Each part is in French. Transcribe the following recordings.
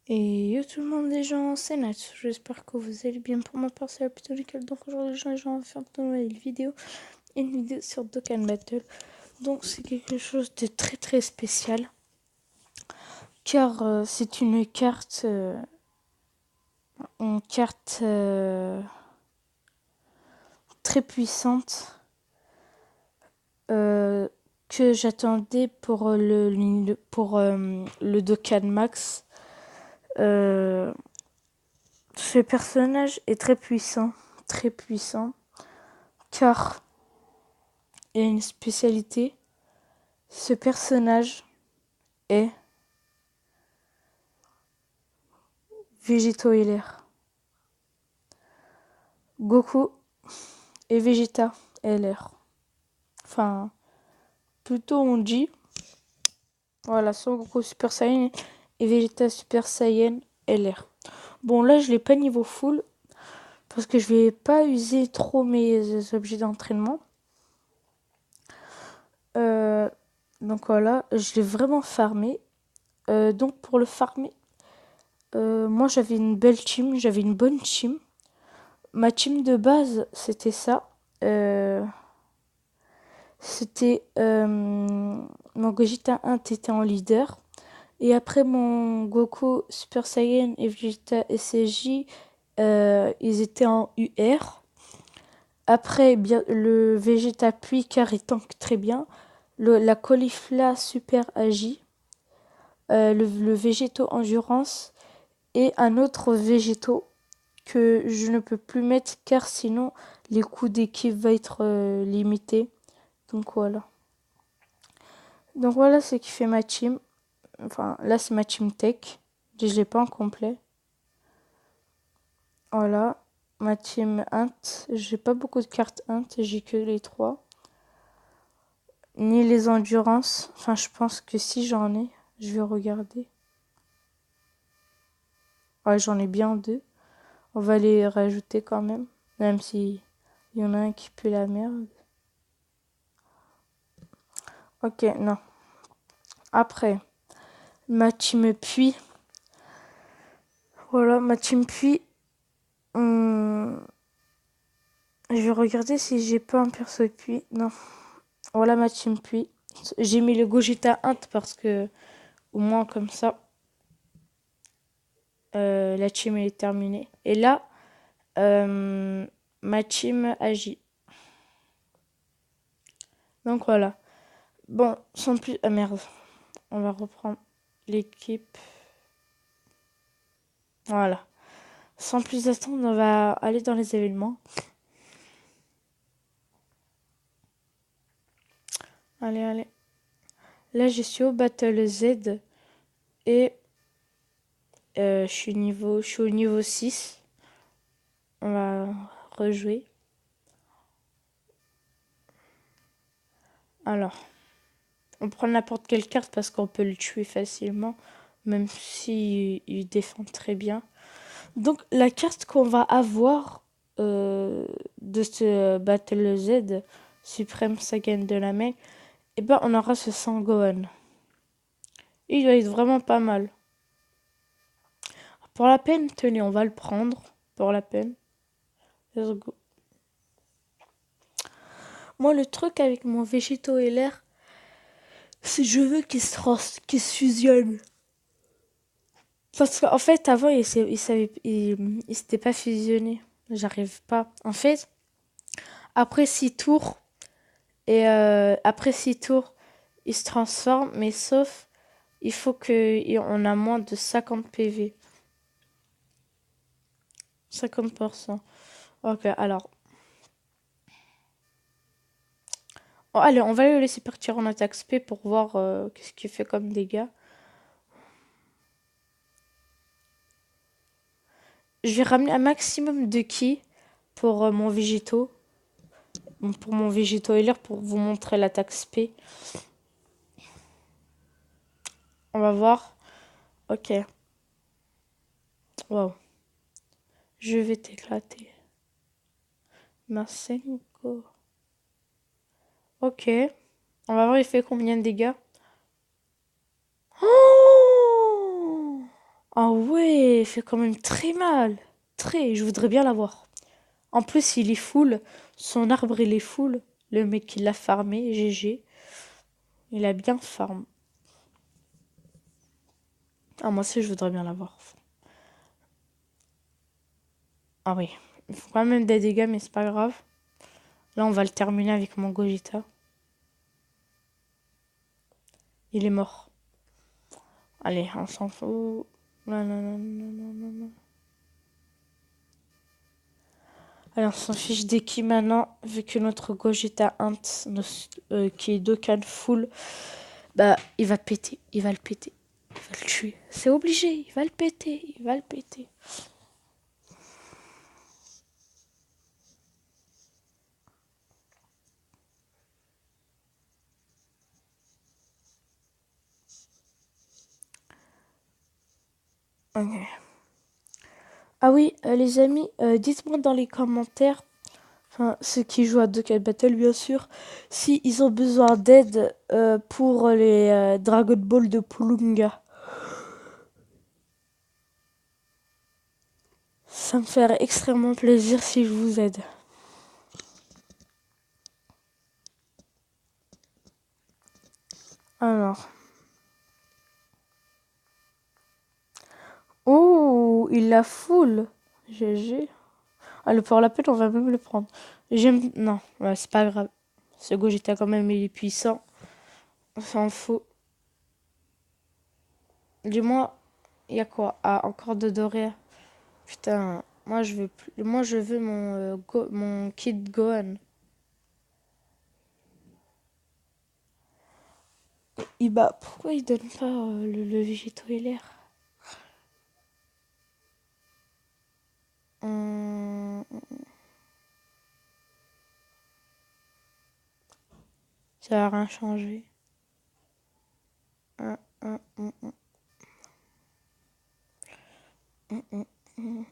Et yo tout le monde les gens, c'est Nat, j'espère que vous allez bien. Pour ma part c'est la plutôt nickel. Donc aujourd'hui les gens vont faire une nouvelle vidéo, une vidéo sur Dokkan Battle. Donc c'est quelque chose de très spécial, car c'est une carte très puissante que j'attendais pour le Dokkan Max. Ce personnage est très puissant, car il a une spécialité. Ce personnage est Végéto LR. Goku et Vegeta LR. Enfin, plutôt on dit, voilà, Son Goku Super Saiyan et Vegeta Super Saiyan LR. Bon, là, je l'ai pas niveau full, parce que je vais pas user trop mes objets d'entraînement. Donc voilà, je l'ai vraiment farmé. Donc pour le farmer, moi j'avais une belle team, j'avais une bonne team. Ma team de base, c'était ça. C'était mon Gogeta 1 était en leader. Et après mon Goku Super Saiyan et Vegeta SSJ, ils étaient en UR. Après, bien, le Vegeta Puis car il tank très bien. La Caulifla Super Agi. Le Végéto Endurance. Et un autre Végéto que je ne peux plus mettre car sinon les coups d'équipe vont être limités. Donc voilà. Donc voilà ce qui fait ma team. Enfin, là c'est ma team tech. Je l'ai pas en complet. Voilà. Ma team int. J'ai pas beaucoup de cartes int. J'ai que les 3. Ni les endurances. Enfin, je pense que si j'en ai, je vais regarder. Ouais, j'en ai bien 2. On va les rajouter quand même. Même si il y en a un qui pue la merde. Ok, non. Après, ma team Puis. Voilà, ma team Puis. Je vais regarder si j'ai pas un perso Puis. Non. Voilà ma team Puis. J'ai mis le Gogeta Int parce que, au moins comme ça, la team est terminée. Et là, ma team agit. Donc voilà. Bon, sans plus. Ah merde. On va reprendre l'équipe. Voilà. Sans plus attendre, on va aller dans les événements. Allez. Là, je suis au Battle Z. Et je suis au niveau 6. On va rejouer. Alors, on prend n'importe quelle carte parce qu'on peut le tuer facilement, même s'il il défend très bien. Donc, la carte qu'on va avoir de ce Battle Z, Supreme Saiyan de la Mecque, eh ben, on aura ce Sangohan. Il va être vraiment pas mal. Pour la peine, tenez, on va le prendre. Pour la peine. Let's go. Moi, le truc avec mon Végéto LR, c'est que je veux qu'il se fusionne. Parce qu'en fait, avant, il s'était pas fusionné. J'arrive pas. En fait, après 6 tours, après 6 tours, il se transforme, mais sauf, il faut qu'on a moins de 50 PV. 50%. Ok, alors. Oh, allez, on va le laisser partir en attaque spé pour voir qu'est-ce qu'il fait comme dégâts. Je vais ramener un maximum de ki pour mon végéto. Pour mon végéto LR pour vous montrer l'attaque spé. On va voir. Ok. Wow. Je vais t'éclater. Marcenko. Ok. On va voir il fait combien de dégâts. Oh ah ouais. il fait quand même très mal. Très, je voudrais bien l'avoir. En plus, il est full. Son arbre, il est full. Le mec, il l'a farmé, GG. Il a bien farm. Ah, moi aussi, je voudrais bien l'avoir. Ah oui, il faut quand même des dégâts, mais c'est pas grave. Là, on va le terminer avec mon Gogeta. Il est mort. Allez, on s'en fout. Non, non, non, non, non, non, non. Allez, on s'en fiche des qui maintenant, vu que notre Gogeta Int, qui est Dokkan full, bah, il va péter. Il va le péter. Il va le tuer. C'est obligé, il va le péter. Il va le péter. Ok. Ah oui, les amis, dites-moi dans les commentaires, enfin ceux qui jouent à Dokkan Battle bien sûr, si ils ont besoin d'aide pour les Dragon Ball de Pulunga. Ça me ferait extrêmement plaisir si je vous aide. Alors. Oh, il la foule. GG. Ah, pour la peine, on va même le prendre. J'aime. Non, ouais, c'est pas grave. Ce Gogeta, quand même, il est puissant. On s'en fout. Dis-moi, il y a quoi? Ah, encore de Doria. Putain, moi je veux plus. Moi je veux mon Kid Gohan. Bah, pourquoi il donne pas le végétaux et l'air? Hum, Ça va rien changer. Hum, hum, hum, hum, hum, hum, hum.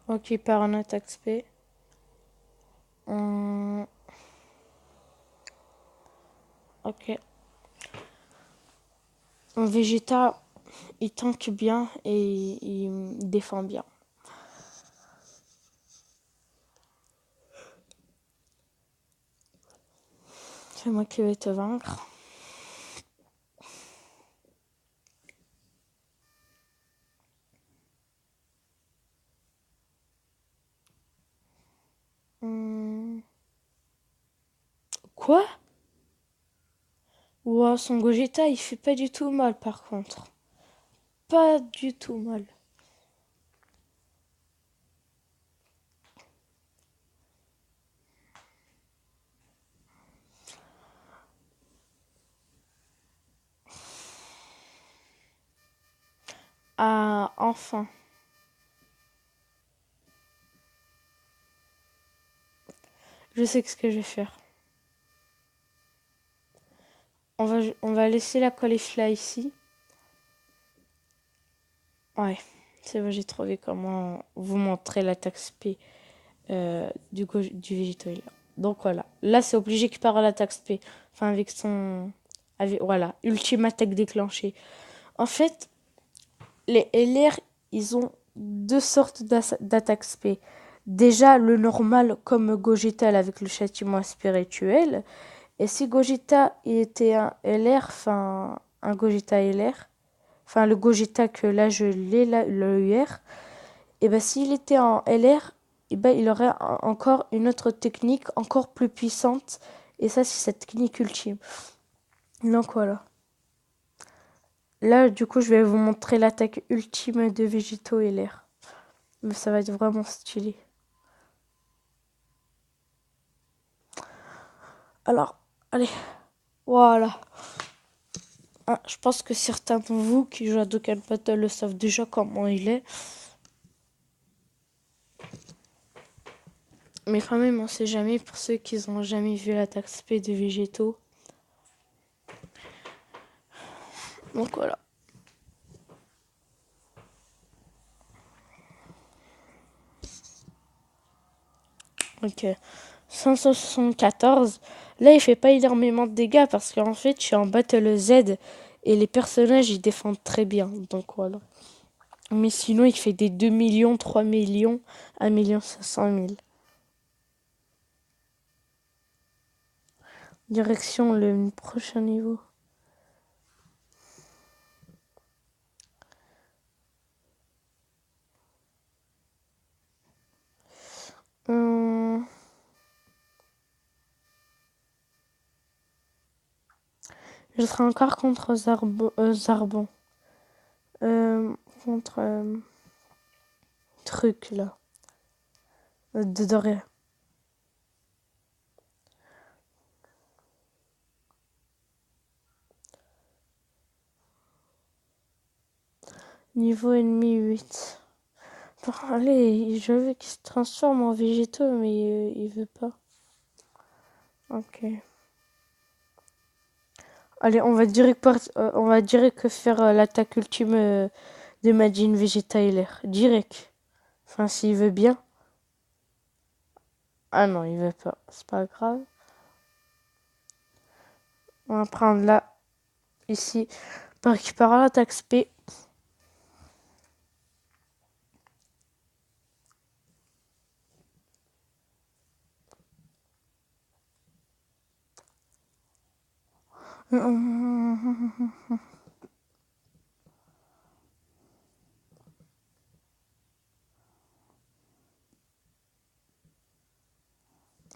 Ok, par un attaque spé. Ok. Un Vegeta, il tank bien et il défend bien. C'est moi qui vais te vaincre. Quoi? Ouah, son Gogeta, il fait pas du tout mal par contre. Pas du tout mal. Ah, enfin. Je sais ce que je vais faire. On va laisser la caulifla ici. Ouais, c'est bon, j'ai trouvé comment vous montrer l'attaque spé du Végétoïl. Donc voilà. Là, c'est obligé qu'il part à l'attaque spé. Enfin, avec son... voilà, ultime attaque déclenchée. En fait, les LR, ils ont deux sortes d'attaque spé. Déjà, le normal, comme Gogeta avec le châtiment spirituel. Et si Gogeta était un LR, enfin, un Gogeta LR, enfin, le Gogeta que là, je l'ai, là, le UR, et ben s'il était en LR, et ben il aurait encore une autre technique encore plus puissante. Et ça, c'est sa technique ultime. Donc voilà. Là, du coup, je vais vous montrer l'attaque ultime de Végétaux et l'air. Mais ça va être vraiment stylé. Alors, allez, voilà. Ah, je pense que certains de vous qui jouent à Dokkan Battle le savent déjà comment il est. Mais quand même, on sait jamais pour ceux qui n'ont jamais vu l'attaque spé de Végétaux. Donc voilà. Ok. 574. Là, il fait pas énormément de dégâts parce qu'en fait, je suis en Battle Z et les personnages, ils défendent très bien. Donc voilà. Mais sinon, il fait des 2 millions, 3 millions, 1 500 000. Direction le prochain niveau. Hum, Je serai encore contre Zarbon. Contre truc là. De Doria. Niveau ennemi 8. Bon, allez, je veux qu'il se transforme en végétaux, mais il veut pas. Ok. Allez, on va direct faire l'attaque ultime de Majin Vegeta et l'air. Direct. Enfin, s'il veut bien. Ah non, il veut pas. C'est pas grave. On va prendre là, ici. On récupère l'attaque SP.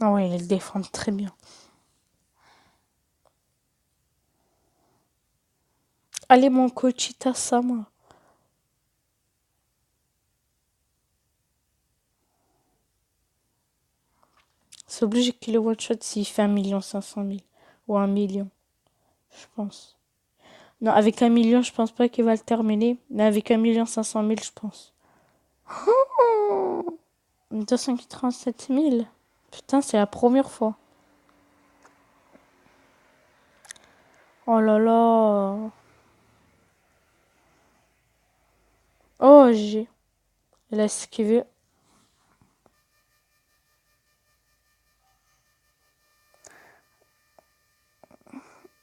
Ah oui, ils défendent très bien. Allez, mon Kochita Sama. C'est obligé qu'il le one-shot s'il fait 1 500 000. Ou 1 million, je pense. Non, avec 1 million, je pense pas qu'il va le terminer. Mais avec 1 500 000, je pense. 287 000. Putain, c'est la première fois. Oh là là. Oh, j'ai. Elle a esquivé.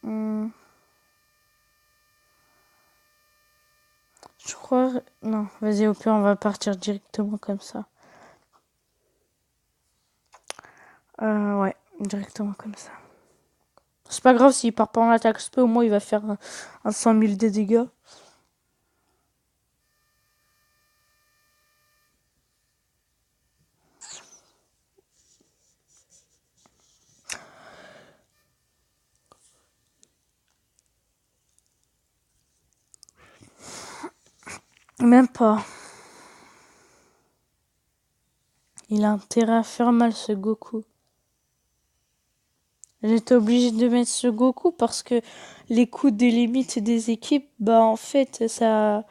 Hmm, Je crois. Non, vas-y, au pire, on va partir directement comme ça. Ouais, directement comme ça. C'est pas grave s'il part pas en attaque SP, au moins il va faire un 100 000 de dégâts. Même pas. Il a intérêt à faire mal ce Goku. J'étais obligée de mettre ce Goku parce que les coups des limites des équipes, bah en fait ça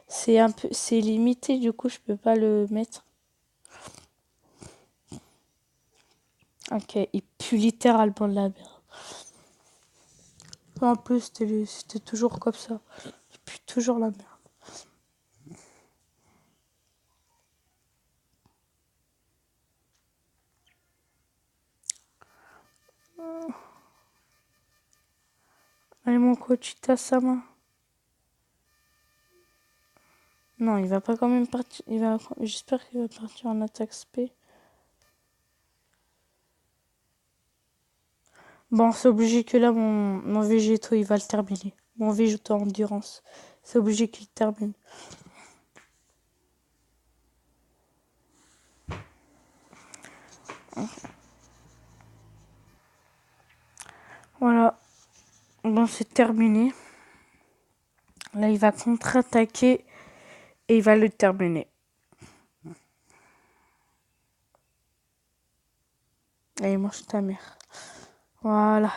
c'est un peu c'est limité, du coup je peux pas le mettre. Ok, il pue littéralement de la merde. En plus c'était toujours comme ça. Il pue toujours la merde. Allez mon coach Sama. Non, il va pas quand même partir. J'espère qu'il va partir en attaque SP. Bon, c'est obligé que là, mon végéto, il va le terminer. Mon végéto endurance. C'est obligé qu'il termine. Voilà. Bon, c'est terminé. Là, il va contre-attaquer et il va le terminer. Allez, mange ta mère. Voilà.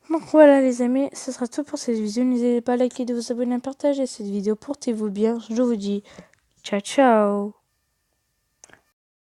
Donc voilà les amis, ce sera tout pour cette vidéo. N'hésitez pas à liker, de vous abonner, à partager cette vidéo. Portez-vous bien. Je vous dis ciao ciao.